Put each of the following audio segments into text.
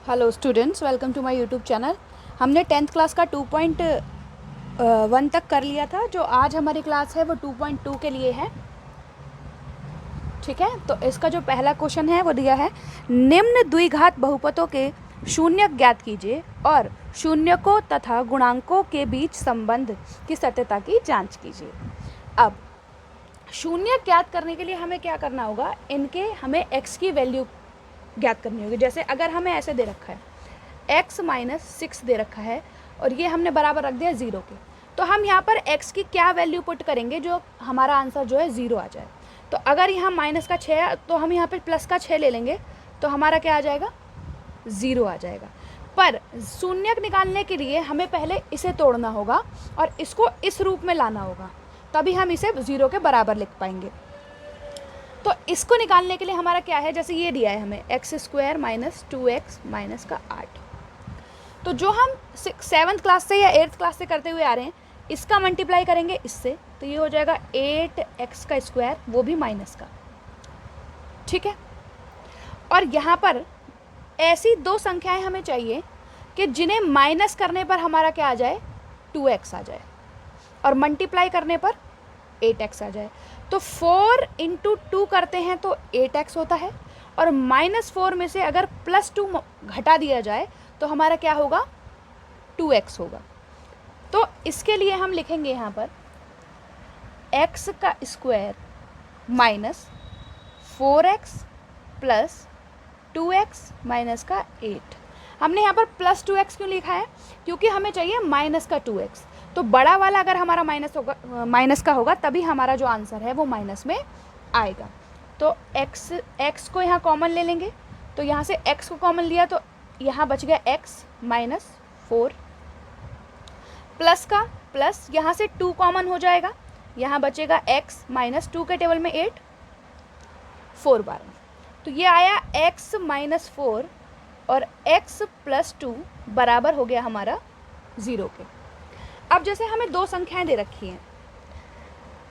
Hello students, welcome to my YouTube channel. हमने 10th class का 2.1 तक कर लिया था। जो आज हमारी क्लास है वो 2.2 के लिए है। ठीक है, तो इसका जो पहला क्वेश्चन है वो दिया है, निम्न द्विघात बहुपदों के शून्य ज्ञात कीजिए और शून्यकों तथा गुणांकों के बीच संबंध की सत्यता की जांच कीजिए। अब शून्य ज्ञात करने के लिए हमें क्या करना होगा, इनके हमें x की वैल्यू ज्ञात करनी होगी। जैसे अगर हमें ऐसे दे रखा है x माइनस 6 दे रखा है और ये हमने बराबर रख दिया 0 के, तो हम यहाँ पर x की क्या वैल्यू पुट करेंगे जो हमारा आंसर जो है 0 आ जाए। तो अगर यहाँ माइनस का 6 है तो हम यहाँ पर प्लस का 6 ले लेंगे, तो हमारा क्या आ जाएगा, 0 आ जाएगा। पर शून्यक निकालने के लिए हमें पहले इसे तोड़ना होगा और इसको इस रूप में लाना होगा, तभी हम इसे 0 के बराबर लिख पाएंगे। तो इसको निकालने के लिए हमारा क्या है, जैसे ये दिया है हमें x² माइनस 2x माइनस का 8। तो जो हम 7th क्लास से या 8th क्लास से करते हुए आ रहे हैं, इसका मल्टीप्लाई करेंगे इससे, तो ये हो जाएगा 8x², वो भी माइनस का। ठीक है, और यहाँ पर ऐसी दो संख्याएं हमें चाहिए कि जिन्हें माइनस करने पर हमारा क्या आ जाए, 2x आ जाए, और मल्टीप्लाई करने पर 8x आ जाए। तो 4 इंटू 2 करते हैं तो 8x होता है, और -4 में से अगर +2 घटा दिया जाए तो हमारा क्या होगा, 2x होगा। तो इसके लिए हम लिखेंगे यहाँ पर x² minus 4x plus 2x minus का 8। हमने यहाँ पर +2x क्यों लिखा है, क्योंकि हमें चाहिए माइनस का 2x। तो बड़ा वाला अगर हमारा माइनस का होगा तभी हमारा जो आंसर है वो माइनस में आएगा। तो x को यहाँ कॉमन ले लेंगे, तो यहाँ से x को कॉमन लिया तो यहाँ बच गया x माइनस 4, प्लस का प्लस यहाँ से 2 कॉमन हो जाएगा, यहाँ बचेगा x माइनस 2 के टेबल में 8, 4 बार, तो ये आया x माइनस 4 और x प्लस 2 बराबर हो गया हमारा 0 के। अब जैसे हमें दो संख्याएं दे रखी हैं,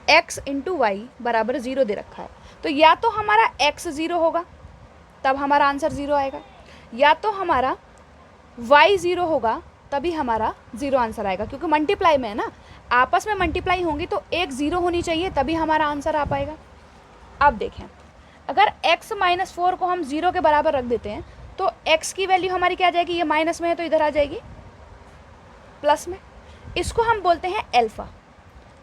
x इंटू वाई बराबर 0 दे रखा है, तो या तो हमारा x 0 होगा तब हमारा आंसर 0 आएगा, या तो हमारा y 0 होगा तभी हमारा 0 आंसर आएगा, क्योंकि मल्टीप्लाई में है ना, आपस में मल्टीप्लाई होंगी तो एक 0 होनी चाहिए तभी हमारा आंसर आ पाएगा। अब देखें, अगर x माइनस 4 को हम 0 के बराबर रख देते हैं तो x की वैल्यू हमारी क्या आ जाएगी, ये माइनस में है तो इधर आ जाएगी प्लस में। इसको हम बोलते हैं अल्फ़ा।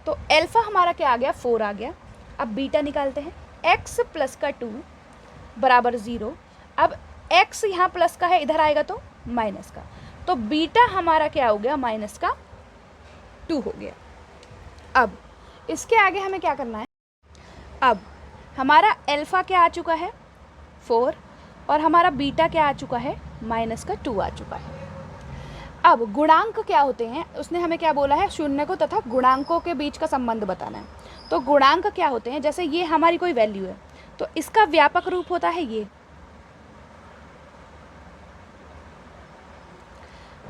तो अल्फ़ा हमारा क्या आ गया, 4 आ गया। अब बीटा निकालते हैं, x प्लस का 2 बराबर 0। अब x यहाँ प्लस का है, इधर आएगा तो माइनस का, तो बीटा हमारा क्या हो गया, माइनस का 2 हो गया। अब इसके आगे हमें क्या करना है, अब हमारा अल्फ़ा क्या आ चुका है, 4, और हमारा बीटा क्या आ चुका है, माइनस का 2 आ चुका है। अब गुणांक क्या होते हैं, उसने हमें क्या बोला है, शून्यकों तथा गुणांकों के बीच का संबंध बताना है। तो गुणांक क्या होते हैं, जैसे ये हमारी कोई वैल्यू है तो इसका व्यापक रूप होता है ये।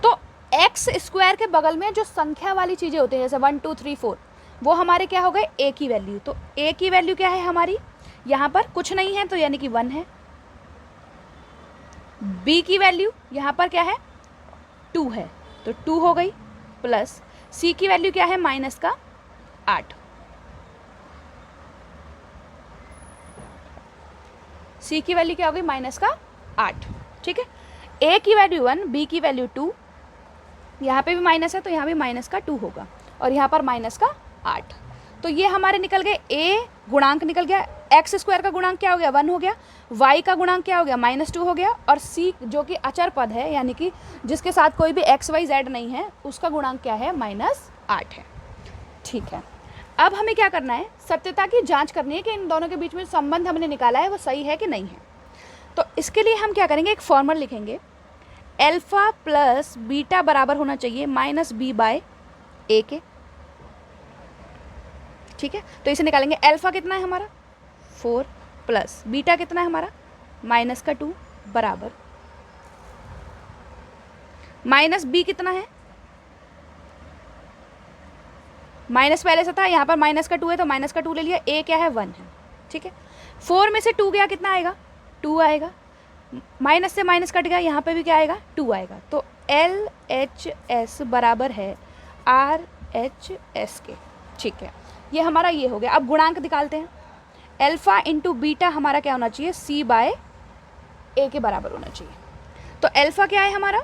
तो x² के बगल में जो संख्या वाली चीज़ें होती हैं, जैसे 1 2 3 4, वो हमारे क्या हो गए, a की वैल्यू। तो a की वैल्यू क्या है हमारी, यहाँ पर कुछ नहीं है तो यानी कि 1 है। b की वैल्यू यहाँ पर क्या है, 2 है, तो 2 हो गई, प्लस c की वैल्यू क्या है, माइनस का 8। c की वैल्यू क्या हो गई, माइनस का 8। ठीक है, a की वैल्यू 1, b की वैल्यू 2, यहाँ पे भी माइनस है तो यहाँ भी माइनस का 2 होगा, और यहाँ पर माइनस का 8। तो ये हमारे निकल गए, a गुणांक निकल गया, x² का गुणांक क्या हो गया, 1 हो गया, y का गुणांक क्या हो गया, -2 हो गया, और c जो कि अचर पद है, यानी कि जिसके साथ कोई भी x y z नहीं है, उसका गुणांक क्या है, -8 है। ठीक है, अब हमें क्या करना है, सत्यता की जांच करनी है कि इन दोनों के बीच में संबंध हमने निकाला है वो सही है कि नहीं है। तो इसके लिए हम क्या करेंगे, एक फॉर्मूला लिखेंगे, अल्फ़ा प्लस बीटा बराबर होना चाहिए -b/a के। ठीक है, तो इसे निकालेंगे, अल्फ़ा कितना है हमारा, 4, प्लस बीटा कितना है हमारा, माइनस का 2 बराबर माइनस b कितना है, माइनस पहले से था, यहाँ पर माइनस का 2 है तो माइनस का 2 ले लिया, a क्या है, 1 है। ठीक है, 4 में से 2 गया कितना आएगा, 2 आएगा, माइनस से माइनस कट गया, यहाँ पे भी क्या आएगा, 2 आएगा। तो LHS बराबर है RHS के। ठीक है, ये हमारा ये हो गया। अब गुणांक निकालते हैं। अल्फ़ा इंटू बीटा हमारा क्या होना चाहिए, C/A के बराबर होना चाहिए। तो अल्फ़ा क्या है हमारा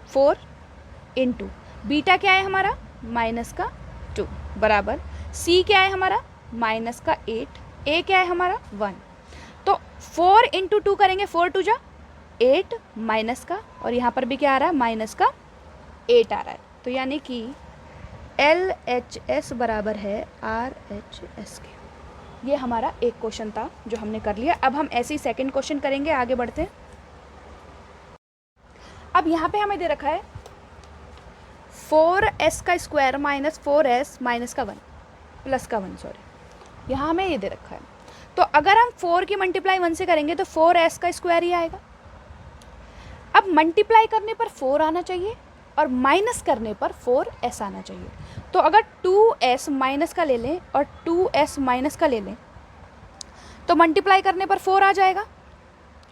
4 इंटू बीटा क्या है हमारा -2 बराबर C क्या है हमारा -8, A क्या है हमारा 1। तो 4 इंटू 2 करेंगे, 4 2 जा 8 माइनस का, और यहाँ पर भी क्या आ रहा है -8 आ रहा है। तो यानी कि LHS बराबर है RHS के। ये हमारा एक क्वेश्चन था जो हमने कर लिया। अब हम ऐसे ही सेकंड क्वेश्चन करेंगे, आगे बढ़ते हैं। अब यहाँ पे हमें दे रखा है 4s का स्क्वायर माइनस 4s माइनस का 1 प्लस का 1, सॉरी, यहाँ हमें ये दे रखा है। तो अगर हम 4 की मल्टीप्लाई 1 से करेंगे तो 4s का स्क्वायर ही आएगा। अब मल्टीप्लाई करने पर 4 आना चाहिए और माइनस करने पर 4s आना चाहिए। तो अगर 2s माइनस का ले लें और 2s माइनस का ले लें तो मल्टीप्लाई करने पर 4 आ जाएगा,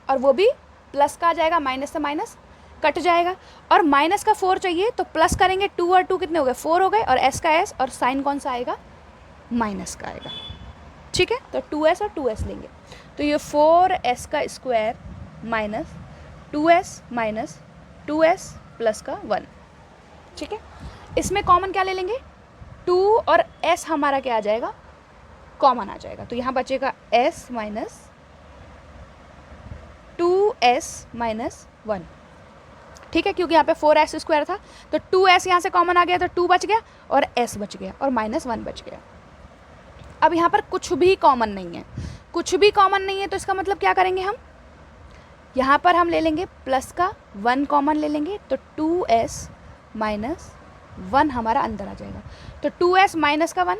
और वो भी प्लस का आ जाएगा, माइनस से माइनस कट जाएगा। और माइनस का 4 चाहिए तो प्लस करेंगे, 2 और 2 कितने हो गए, 4 हो गए, और s का s, और साइन कौन सा आएगा, माइनस का आएगा। ठीक है, तो 2s और 2s लेंगे। तो ये 4s का square minus 2s minus 2s plus का 1। ठीक है, इसमें कॉमन क्या ले लेंगे, 2 और s हमारा क्या आ जाएगा, कॉमन आ जाएगा। तो यहाँ बचेगा s माइनस 2s माइनस 1। ठीक है, क्योंकि यहाँ पे 4s स्क्वायर था, तो 2s यहाँ से कॉमन आ गया, तो 2 बच गया और s बच गया और -1 बच गया। अब यहाँ पर कुछ भी कॉमन नहीं है, कुछ भी कॉमन नहीं है, तो इसका मतलब क्या करेंगे हम, यहाँ पर हम ले लेंगे प्लस का 1 कॉमन ले लेंगे, तो 2s माइनस 1 हमारा अंदर आ जाएगा। तो 2s माइनस का 1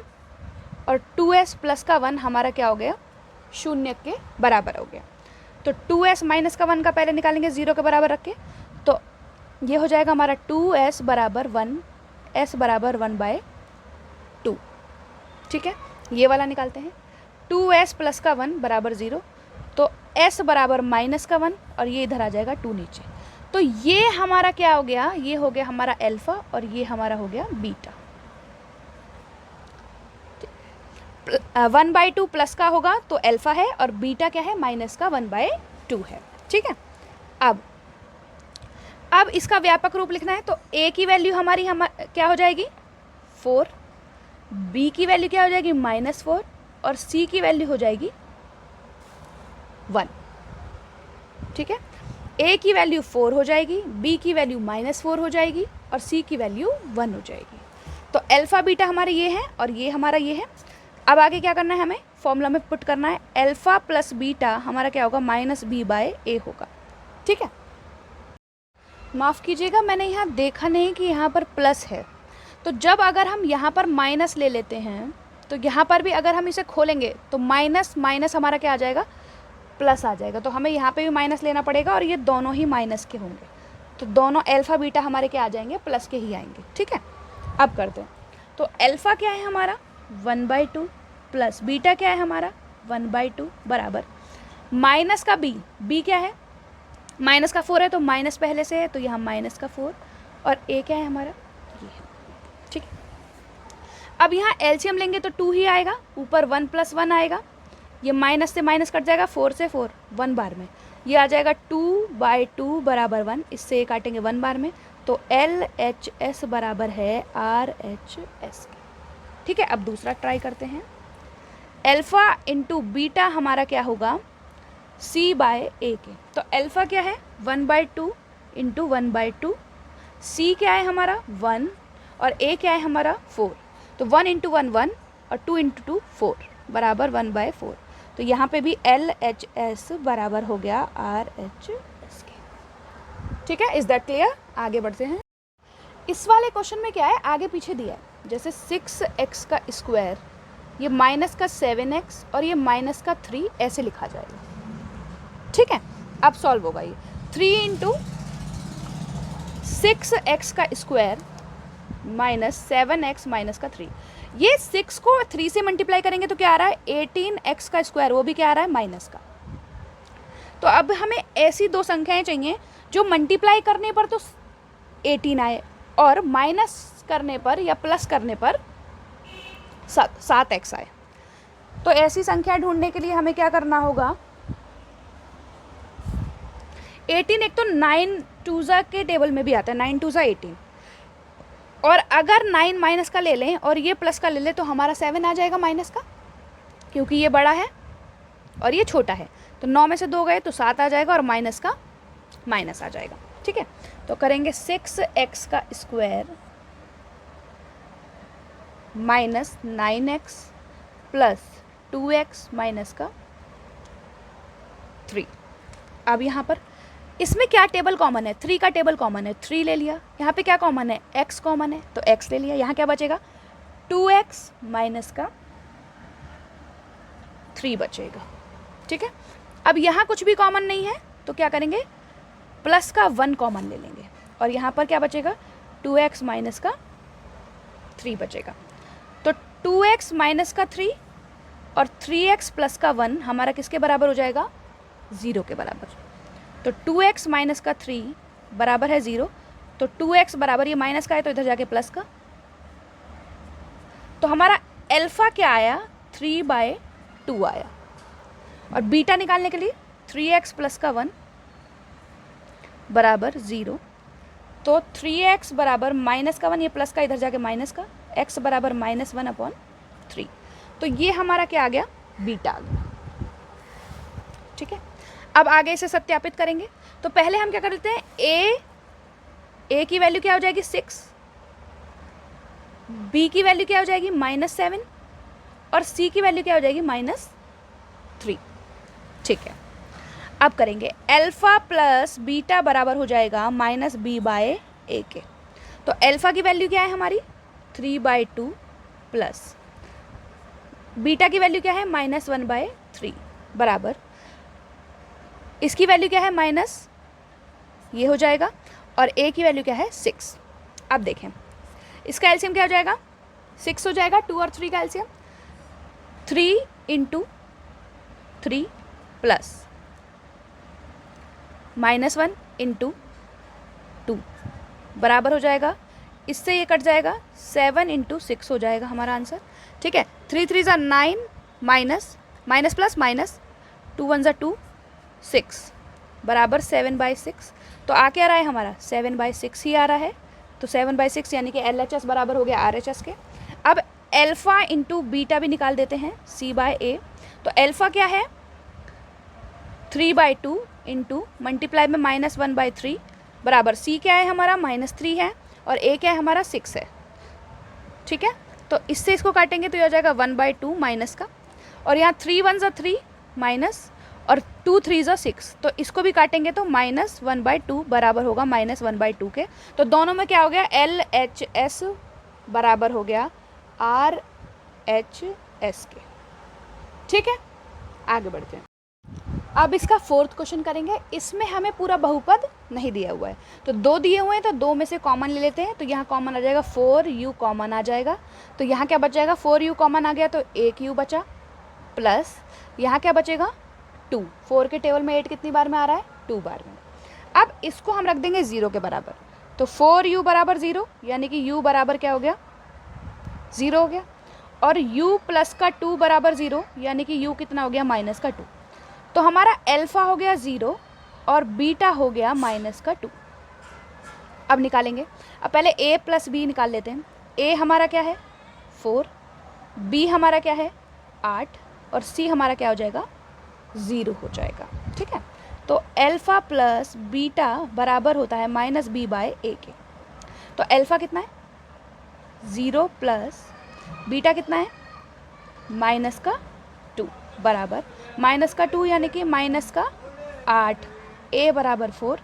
और 2s प्लस का 1 हमारा क्या हो गया, 0 के बराबर हो गया। तो 2s माइनस का 1 का पहले निकालेंगे 0 के बराबर रख के, तो ये हो जाएगा हमारा 2s बराबर 1, s बराबर 1/2। ठीक है, ये वाला निकालते हैं। 2s प्लस का 1 बराबर 0, तो s बराबर माइनस का 1, और ये इधर आ जाएगा 2 नीचे। तो ये हमारा क्या हो गया, ये हो गया हमारा अल्फ़ा, और ये हमारा हो गया बीटा। 1/2 प्लस का होगा तो अल्फ़ा है, और बीटा क्या है, माइनस का 1/2 है। ठीक है, अब इसका व्यापक रूप लिखना है। तो a की वैल्यू हमारी क्या हो जाएगी 4, b की वैल्यू क्या हो जाएगी -4, और c की वैल्यू हो जाएगी 1। ठीक है, a की वैल्यू 4 हो जाएगी, b की वैल्यू -4 हो जाएगी, और c की वैल्यू 1 हो जाएगी। तो अल्फ़ा बीटा हमारे ये है और ये हमारा ये है। अब आगे क्या करना है, हमें फॉर्मूला में पुट करना है। अल्फ़ा प्लस बीटा हमारा क्या होगा, -b/a होगा। ठीक है, माफ़ कीजिएगा, मैंने यहाँ देखा नहीं कि यहाँ पर प्लस है। तो जब अगर हम यहाँ पर माइनस ले लेते हैं तो यहाँ पर भी अगर हम इसे खोलेंगे तो माइनस माइनस हमारा क्या आ जाएगा, प्लस आ जाएगा। तो हमें यहाँ पे भी माइनस लेना पड़ेगा, और ये दोनों ही माइनस के होंगे। तो दोनों अल्फ़ा बीटा हमारे क्या आ जाएंगे, प्लस के ही आएंगे। ठीक है, अब करते हैं। तो अल्फ़ा क्या है हमारा 1/2 प्लस बीटा क्या है हमारा 1/2 बराबर माइनस का b क्या है, माइनस का 4 है, तो माइनस पहले से है, तो यहाँ माइनस का 4, और a क्या है हमारा ये है। ठीक है, अब यहाँ एलसीएम लेंगे तो 2 ही आएगा, ऊपर 1 + 1 आएगा, ये माइनस से माइनस कट जाएगा, 4 से 4 1 बार में, ये आ जाएगा 2/2 बराबर 1, इससे ये काटेंगे 1 बार में, तो LHS बराबर है RHS के। ठीक है, अब दूसरा ट्राई करते हैं। अल्फ़ा इंटू बीटा हमारा क्या होगा C/A के। तो अल्फ़ा क्या है 1/2 इंटू 1/2, C क्या है हमारा 1, और A क्या है हमारा 4। तो 1 इंटू 1 1, और 2 इंटू 2 4 बराबर 1/4। तो यहाँ पे भी LHS बराबर हो गया RHS के। ठीक है, इज़ दैट क्लियर? आगे बढ़ते हैं। इस वाले क्वेश्चन में क्या है, आगे पीछे दिया है, जैसे 6x का स्क्वायर, ये माइनस का 7x और ये माइनस का 3 ऐसे लिखा जाएगा। ठीक है, अब सॉल्व होगा ये 3 इंटू 6x का स्क्वायर माइनस 7x माइनस का 3। ये 6 को 3 से मल्टीप्लाई करेंगे तो क्या आ रहा है 18x का स्क्वायर, वो भी क्या आ रहा है माइनस का। तो अब हमें ऐसी दो संख्याएं चाहिए जो मल्टीप्लाई करने पर तो 18 आए और माइनस करने पर या प्लस करने पर 7x आए। तो ऐसी संख्या ढूंढने के लिए हमें क्या करना होगा, 18 एक तो 9 2 के टेबल में भी आता है, 9 2 18, और अगर 9 माइनस का ले लें और ये प्लस का ले लें तो हमारा 7 आ जाएगा माइनस का, क्योंकि ये बड़ा है और ये छोटा है। तो 9 में से 2 गए तो 7 आ जाएगा और माइनस का माइनस आ जाएगा। ठीक है, तो करेंगे 6x का square minus 9x plus 2x minus का 3। अब यहाँ पर इसमें क्या टेबल कॉमन है, 3 का टेबल कॉमन है, 3 ले लिया। यहाँ पे क्या कॉमन है, x कॉमन है तो x ले लिया। यहाँ क्या बचेगा, 2x माइनस का 3 बचेगा। ठीक है, अब यहाँ कुछ भी कॉमन नहीं है तो क्या करेंगे, प्लस का 1 कॉमन ले लेंगे और यहाँ पर क्या बचेगा, 2x माइनस का 3 बचेगा। तो 2x माइनस का 3 और 3x प्लस का 1 हमारा किसके बराबर हो जाएगा, 0 के बराबर। तो 2x माइनस का 3 बराबर है 0, तो 2x बराबर ये माइनस का है तो इधर जाके प्लस का। तो हमारा अल्फ़ा क्या आया, 3/2 आया। और बीटा निकालने के लिए 3x प्लस का 1 बराबर 0, तो 3x बराबर माइनस का 1, ये प्लस का इधर जाके माइनस का, x बराबर -1/3। तो ये हमारा क्या आ गया, बीटा आ गया। ठीक है, अब आगे इसे सत्यापित करेंगे। तो पहले हम क्या कर लेते हैं, a की वैल्यू क्या हो जाएगी 6, b की वैल्यू क्या हो जाएगी -7 और c की वैल्यू क्या हो जाएगी -3। ठीक है, अब करेंगे अल्फ़ा प्लस बीटा बराबर हो जाएगा -b/a के। तो अल्फ़ा की वैल्यू क्या है हमारी 3/2 प्लस बीटा की वैल्यू क्या है -1/3 बराबर, इसकी वैल्यू क्या है माइनस, ये हो जाएगा, और a की वैल्यू क्या है 6। अब देखें इसका एलसीएम क्या हो जाएगा, 6 हो जाएगा, 2 और 3 का एलसीएम 3 × 3 प्लस -1 × 2 बराबर हो जाएगा, इससे ये कट जाएगा 7 × 6 हो जाएगा हमारा आंसर। ठीक है, 3 3 = 9 माइनस माइनस प्लस माइनस 2 1 = 2 6 बराबर 7/6। तो आ क्या रहा है हमारा 7/6 ही आ रहा है। तो 7/6 यानी कि LHS बराबर हो गया RHS के। अब अल्फ़ा इंटू बीटा भी निकाल देते हैं C/A। तो अल्फ़ा क्या है 3/2 इंटू मल्टीप्लाई में -1/3 बराबर C क्या है हमारा -3 है और A क्या है हमारा 6 है। ठीक है, तो इससे इसको काटेंगे तो ये हो जाएगा 1/2 माइनस का, और यहाँ 3 1 = 3 माइनस और 2 3 = 6, तो इसको भी काटेंगे तो -1/2 बराबर होगा -1/2 के। तो दोनों में क्या हो गया, LHS बराबर हो गया RHS के। ठीक है, आगे बढ़ते हैं। अब इसका 4th क्वेश्चन करेंगे। इसमें हमें पूरा बहुपद नहीं दिया हुआ है, तो 2 दिए हुए हैं तो 2 में से कॉमन ले लेते हैं। तो यहाँ कॉमन आ जाएगा 4u कॉमन आ जाएगा, तो यहाँ क्या बच जाएगा 4u कॉमन आ गया तो 1u बचा, प्लस यहाँ क्या बचेगा 2। 4 के टेबल में 8 कितनी बार में आ रहा है, 2 बार में। अब इसको हम रख देंगे 0 के बराबर, तो 4u बराबर 0 यानी कि u बराबर क्या हो गया 0 हो गया, और u प्लस का 2 बराबर 0 यानी कि u कितना हो गया -2। तो हमारा अल्फ़ा हो गया 0 और बीटा हो गया -2। अब निकालेंगे, अब पहले a प्लस b निकाल लेते हैं। a हमारा क्या है 4, b हमारा क्या है 8 और c हमारा क्या हो जाएगा 0 हो जाएगा। ठीक है, तो अल्फ़ा प्लस बीटा बराबर होता है -b/a के। तो अल्फ़ा कितना है 0 प्लस बीटा कितना है -2 बराबर -2 यानी कि -8, a बराबर 4,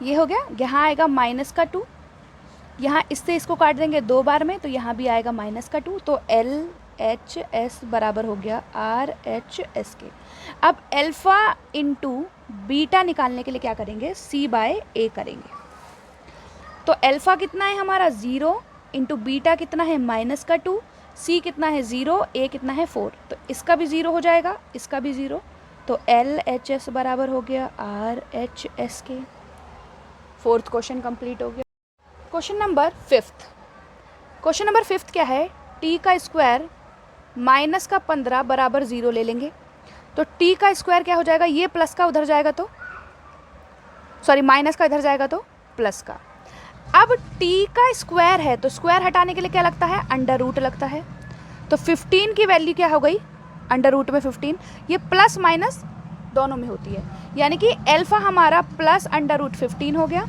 ये हो गया। यहाँ आएगा -2, यहाँ इससे इसको काट देंगे 2 बार में तो यहाँ भी आएगा -2, तो LHS बराबर हो गया RHS के। अब अल्फ़ा इंटू बीटा निकालने के लिए क्या करेंगे C/A करेंगे। तो अल्फ़ा कितना है हमारा 0 इंटू बीटा कितना है -2, C कितना है 0, A कितना है 4, तो इसका भी 0 हो जाएगा, इसका भी 0, तो LHS बराबर हो गया RHS के। फोर्थ क्वेश्चन कंप्लीट हो गया। क्वेश्चन नंबर फिफ्थ क्या है, t का स्क्वायर माइनस का 15 बराबर 0 ले लेंगे। तो t का स्क्वायर क्या हो जाएगा, ये प्लस का उधर जाएगा तो सॉरी माइनस का इधर जाएगा तो प्लस का। अब t का स्क्वायर है तो स्क्वायर हटाने के लिए क्या लगता है, अंडर रूट लगता है। तो 15 की वैल्यू क्या हो गई, अंडर रूट में 15, ये प्लस माइनस दोनों में होती है, यानी कि अल्फा हमारा प्लस अंडर रूट 15 हो गया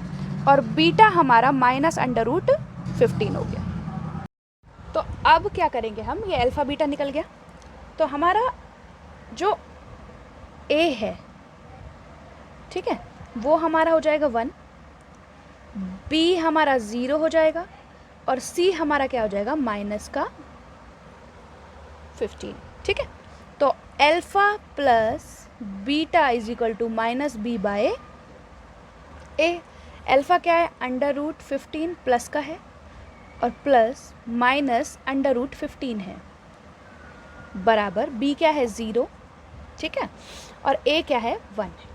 और बीटा हमारा माइनस अंडर रूट 15 हो गया। तो अब क्या करेंगे हम, ये अल्फा बीटा निकल गया, तो हमारा जो a है, ठीक है, वो हमारा हो जाएगा 1, b हमारा 0 हो जाएगा और c हमारा क्या हो जाएगा, माइनस का 15, ठीक है। तो alpha plus beta is equal to minus B by A. Alpha क्या है, अंडर रूट 15 प्लस का है और प्लस माइनस अंडर रूट 15 है, बराबर बी क्या है 0, ठीक है, और ए क्या है 1 है।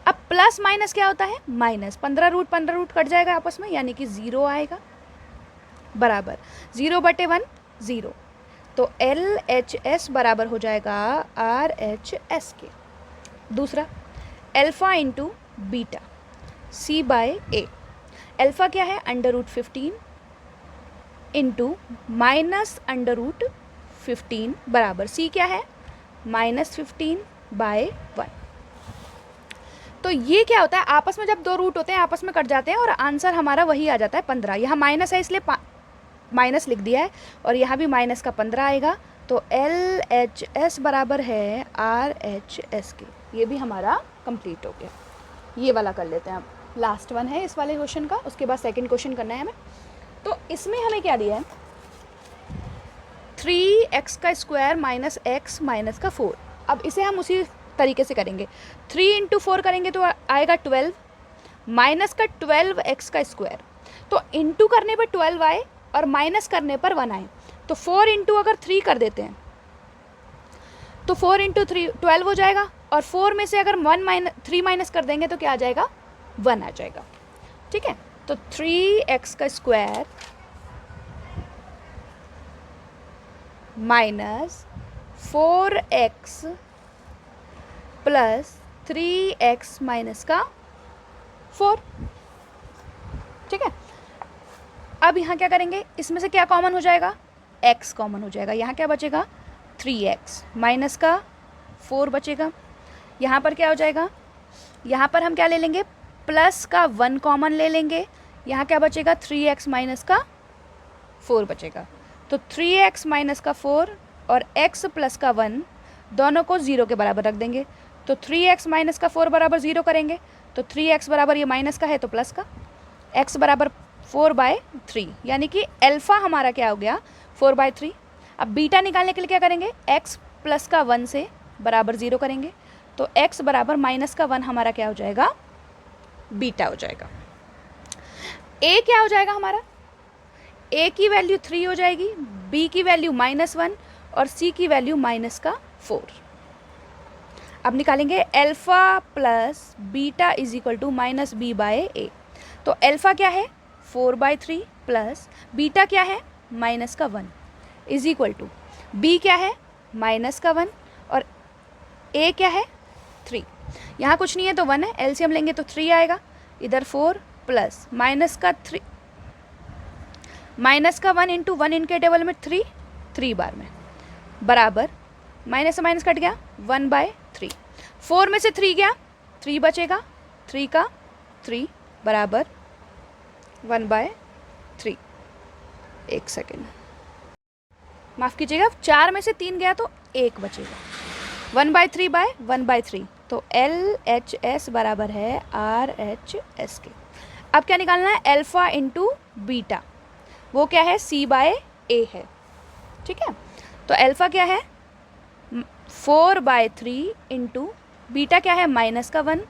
अब प्लस माइनस क्या होता है, माइनस, 15 रूट कट जाएगा आपस में, यानी कि 0 आएगा, बराबर 0/1 0। तो LHS बराबर हो जाएगा RHS के। दूसरा, alpha into beta C by A. Alpha क्या है, under root 15 into minus under root 15 बराबर C क्या है, माइनस 15/1। तो ये क्या होता है, आपस में जब दो रूट होते हैं आपस में कट जाते हैं और आंसर हमारा वही आ जाता है 15। यहाँ माइनस है इसलिए माइनस लिख दिया है और यहाँ भी माइनस का 15 आएगा। तो LHS बराबर है RHS के। ये भी हमारा कंप्लीट हो गया। ये वाला कर लेते हैं अब, लास्ट वन है इस वाले क्वेश्चन का, उसके बाद सेकंड क्वेश्चन करना है हमें। तो इसमें हमें क्या दिया है, 3x का स्क्वायर माइनस x माइनस का 4। अब इसे हम उसी तरीके से करेंगे, 3 इंटू 4 करेंगे तो आएगा 12, माइनस का 12x का स्क्वायर। तो इंटू करने पर 12 आए और माइनस करने पर 1 आए। तो 4 इंटू अगर 3 कर देते हैं तो 4 इंटू 3 12 हो जाएगा, और 4 में से अगर 3 माइनस कर देंगे तो क्या आ जाएगा, 1 आ जाएगा, ठीक है। तो 3x का square minus 4x plus 3x minus का 4, ठीक है। अब यहाँ क्या करेंगे, इसमें से क्या कॉमन हो जाएगा, x कॉमन हो जाएगा। यहाँ क्या बचेगा, 3x माइनस का 4 बचेगा। यहाँ पर क्या हो जाएगा, यहाँ पर हम क्या ले लेंगे, प्लस का 1 कॉमन ले लेंगे। यहाँ क्या बचेगा, 3x माइनस का 4 बचेगा। तो 3x माइनस का 4 और x प्लस का 1 दोनों को 0 के बराबर रख देंगे। तो 3x माइनस का 4 बराबर 0 करेंगे तो 3x बराबर, ये माइनस का है तो प्लस का, x बराबर 4/3, यानी कि अल्फा हमारा क्या हो गया, 4/3। अब बीटा निकालने के लिए क्या करेंगे, x प्लस का 1 से बराबर 0 करेंगे। तो x बराबर माइनस का 1 हमारा क्या हो जाएगा, बीटा हो जाएगा। a क्या हो जाएगा हमारा, a की वैल्यू 3 हो जाएगी, b की वैल्यू -1 और c की वैल्यू माइनस का 4। अब निकालेंगे alpha plus beta is equal to minus B by a. तो अल्फा क्या है, 4/3 प्लस बीटा क्या है, माइनस का 1 इज इक्वल टू बी क्या है, माइनस का 1 और ए क्या है, 3। यहाँ कुछ नहीं है तो 1 है, एलसीएम लेंगे तो 3 आएगा। इधर 4 प्लस माइनस का 3, माइनस का 1 इंटू 1 इनके टेबल में 3 बार में, बराबर माइनस से माइनस कट गया 1/3। 4 में से 3 गया, 3 बचेगा, 3 का 3 बराबर 1/3। एक सेकेंड, माफ़ कीजिएगा, 4 में से 3 गया तो 1 बचेगा, 1/3/1/3। तो LHS बराबर है RHS के। अब क्या निकालना है, अल्फा इंटू बीटा, वो क्या है, C/A है, ठीक है। तो अल्फा क्या है, 4/3 इंटू बीटा क्या है, माइनस का 1,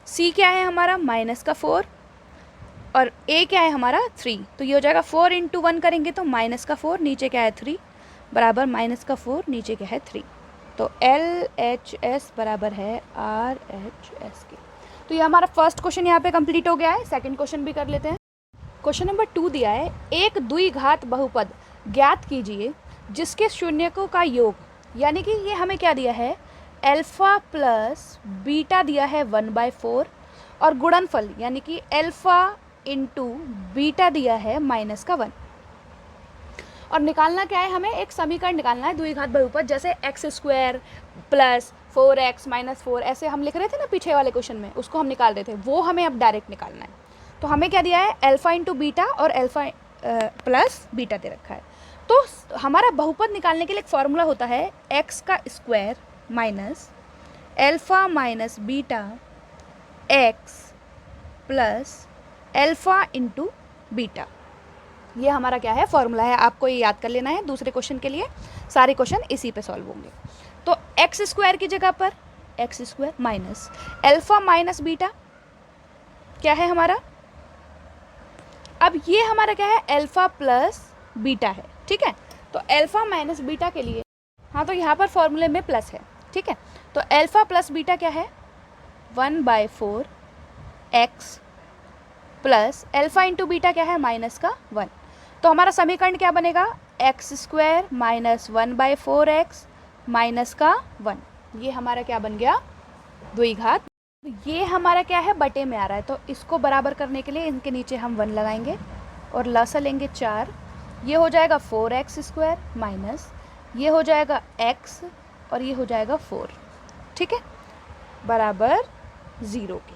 C क्या है हमारा, माइनस का 4 और A क्या है हमारा 3। तो ये हो जाएगा 4 इंटू 1 करेंगे तो माइनस का 4, नीचे क्या है 3, बराबर माइनस का 4, नीचे क्या है 3। तो LHS बराबर है RHS के। तो ये हमारा फर्स्ट क्वेश्चन यहाँ पे कंप्लीट हो गया है। सेकंड क्वेश्चन भी कर लेते हैं। क्वेश्चन नंबर 2 दिया है, एक द्विघात बहुपद ज्ञात कीजिए जिसके शून्यकों का योग, यानी कि ये हमें क्या दिया है, अल्फ़ा प्लस बीटा दिया है 1/4 और गुणनफल यानी कि अल्फ़ा इंटू बीटा दिया है -1। और निकालना क्या है, हमें एक समीकरण निकालना है द्विघात बहुपद, जैसे x² प्लस 4x - 4 ऐसे हम लिख रहे थे ना पीछे वाले क्वेश्चन में, उसको हम निकाल रहे थे, वो हमें अब डायरेक्ट निकालना है। तो हमें क्या दिया है, अल्फ़ा इंटू बीटा और अल्फ़ा प्लस बीटा दे रखा है। तो हमारा बहुपद निकालने के लिए एक फॉर्मूला होता है x² minus alpha minus beta x plus alpha into beta. ये हमारा क्या है, फॉर्मूला है, आपको ये याद कर लेना है। दूसरे क्वेश्चन के लिए सारे क्वेश्चन इसी पे सॉल्व होंगे। तो x² की जगह पर x² minus alpha minus beta क्या है हमारा, अब ये हमारा क्या है, अल्फ़ा प्लस बीटा है, ठीक है। तो अल्फ़ा माइनस बीटा के लिए, हाँ तो यहाँ पर फॉर्मूले में प्लस है, ठीक है। तो अल्फ़ा प्लस बीटा क्या है, 1/4 x plus alpha into beta क्या है, -1। तो हमारा समीकरण क्या बनेगा, x² माइनस 1/4 x -1। ये हमारा क्या बन गया, द्विघात। ये हमारा क्या है, बटे में आ रहा है, तो इसको बराबर करने के लिए इनके नीचे हम 1 लगाएंगे और लसा लेंगे 4। ये हो जाएगा 4x² माइनस ये हो जाएगा x और ये हो जाएगा 4, ठीक है, बराबर 0 के।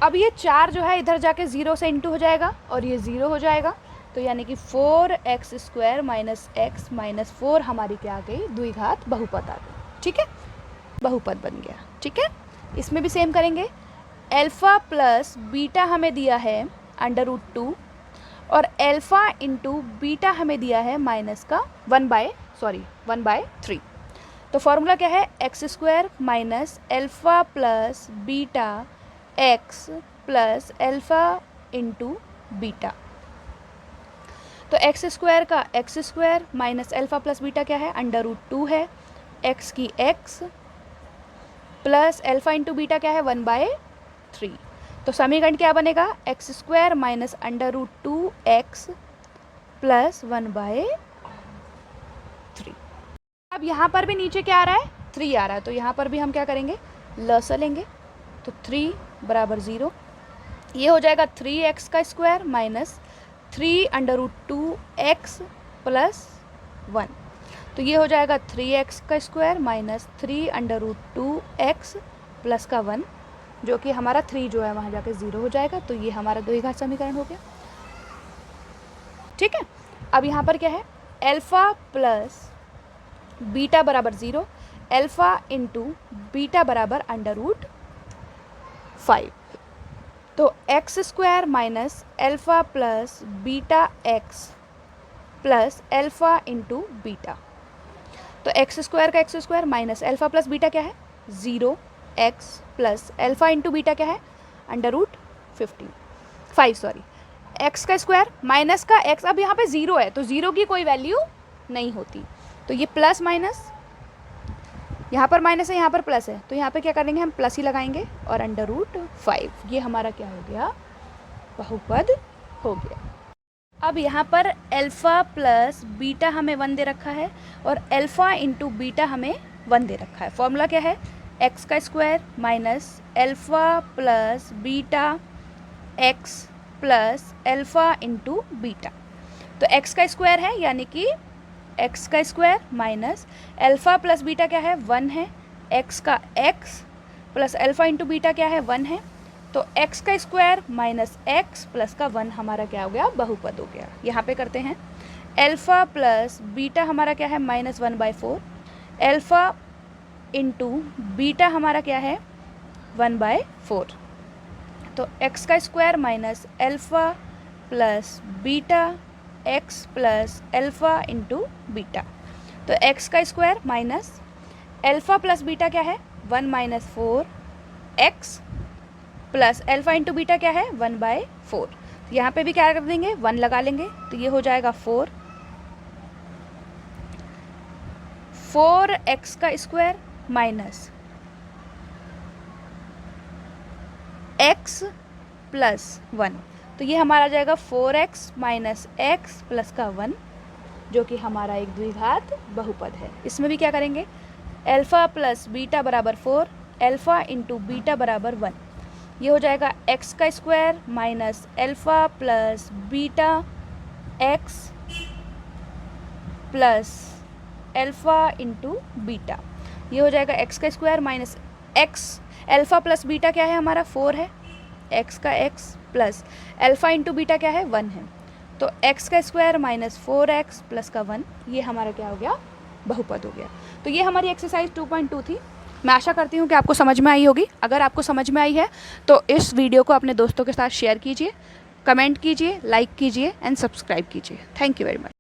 अब ये 4 जो है इधर जाके 0 से इंटू हो जाएगा और ये 0 हो जाएगा, तो यानी कि 4x² माइनस x - 4 हमारी क्या आ गई, द्विघात बहुपद आ गई, ठीक है, बहुपद बन गया, ठीक है। इसमें भी सेम करेंगे, अल्फ़ा प्लस बीटा हमें दिया है √2 और अल्फ़ा इंटू बीटा हमें दिया है (1/3). तो फॉर्मूला क्या है, x² minus alpha plus beta x plus alpha into beta. तो x² का x² minus alpha plus beta क्या है, √2 है, x की x plus alpha into beta क्या है, 1/3। तो समीकरण क्या बनेगा, x² माइनस √2x प्लस 1/3। अब यहाँ पर भी नीचे क्या आ रहा है, 3 आ रहा है, तो यहाँ पर भी हम क्या करेंगे, लसा लेंगे, तो 3 बराबर 0। ये हो जाएगा 3x² माइनस 3√2x प्लस 1। तो ये हो जाएगा 3x² माइनस 3√2x प्लस का 1, जो कि हमारा 3 जो है वहाँ जाके 0 हो जाएगा। तो ये हमारा द्विघात समीकरण हो गया, ठीक है। अब यहाँ पर क्या है, अल्फ़ा प्लस बीटा बराबर 0, अल्फ़ा इंटू बीटा बराबर √5। तो x² minus alpha plus beta x plus alpha into beta. तो x² का x² minus alpha plus beta क्या है, 0x plus alpha into beta क्या है, √5 x का स्क्वायर माइनस का x, अब यहाँ पे 0 है तो 0 की कोई वैल्यू नहीं होती, तो ये प्लस माइनस, यहाँ पर माइनस है यहाँ पर प्लस है, तो यहाँ पे क्या करेंगे, हम प्लस ही लगाएंगे और √5। ये हमारा क्या हो गया, बहुपद हो गया। अब यहाँ पर अल्फ़ा प्लस बीटा हमें 1 दे रखा है और अल्फ़ा इंटू बीटा हमें 1 दे रखा है। फॉर्मूला क्या है, x² minus alpha plus beta x plus alpha into beta. तो x का स्क्वायर है, यानी कि x² minus alpha plus beta क्या है, 1 है, x का x plus alpha into beta क्या है, 1 है, तो x का स्क्वायर माइनस x प्लस का 1 हमारा क्या हो गया, बहुपद हो गया। यहाँ पे करते हैं, अल्फ़ा प्लस बीटा हमारा क्या है, -1/4, अल्फ़ा इंटू बीटा हमारा क्या है, 1/4। तो x का square minus alpha plus beta x plus alpha into beta. तो x का square minus alpha plus beta क्या है, 1 - 4x plus alpha into beta क्या है, 1/4। तो यहाँ पे भी क्या कर देंगे, 1 लगा लेंगे, तो ये हो जाएगा 4 4x का स्क्वायर माइनस x प्लस 1, तो ये हमारा आ जाएगा 4x माइनस एक्स प्लस का 1, जो कि हमारा एक द्विघात बहुपद है। इसमें भी क्या करेंगे, अल्फ़ा प्लस बीटा बराबर 4, अल्फ़ा इंटू बीटा बराबर 1, ये हो जाएगा x का square minus alpha plus beta x plus alpha into beta, ये हो जाएगा x का square minus x, alpha plus beta क्या है हमारा 4 है, x का x plus alpha into beta क्या है 1 है, तो x का स्क्वायर माइनस 4x प्लस का 1, ये हमारा क्या हो गया, बहुपद हो गया। तो ये हमारी एक्सरसाइज 2.2 थी। मैं आशा करती हूँ कि आपको समझ में आई होगी। अगर आपको समझ में आई है तो इस वीडियो को अपने दोस्तों के साथ शेयर कीजिए, कमेंट कीजिए, लाइक कीजिए एंड सब्सक्राइब कीजिए। Thank you very much.